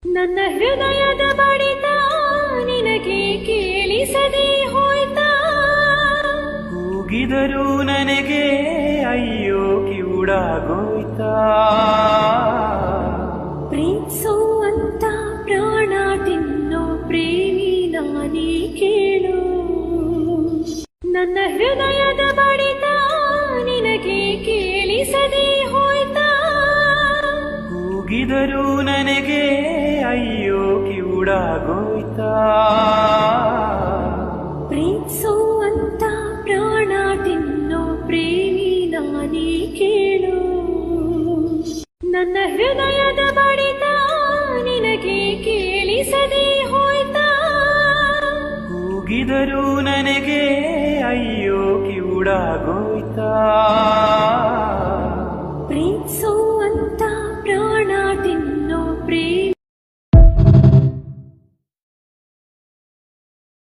ನನ್ನ ಹೃದಯದ ಬಡಿತ ನಿನಗೆ ಕೇಳಿಸದೆ ಹೋಯ್ತಾ? ಕೂಗಿದರೂ ನನಗೆ ಅಯ್ಯೋ ಕಿವುಡಾಗೋಯ್ತಾ? ಪ್ರೀತ್ಸೋ ಅಂತ ಪ್ರಾಣ ತಿನ್ನೋ ಪ್ರೇಮಿ ನಾನೇ ಕೇಳು. ನನ್ನ ಹೃದಯದ ಬಡಿತ ನಿನಗೆ ಕೇಳಿಸದೆ ಹೋಯ್ತಾ? ಕೂಗಿದರೂ ನನಗೆ ಅಯ್ಯೋ ಕಿವುಡಾಗೋಯ್ತಾ? ಪ್ರೀತ್ಸೋ ಅಂತ ಪ್ರಾಣ ತಿನ್ನೋ ಪ್ರೇಮಿ ನಾನೇ ಕೇಳು. ನನ್ನ ಹೃದಯದ ಬಡಿತ ನಿನಗೆ ಕೇಳಿಸದೆ ಹೋಯ್ತಾ? ಕೂಗಿದರೂ ನನಗೆ ಅಯ್ಯೋ ಕಿವುಡಾಗೋಯ್ತಾ?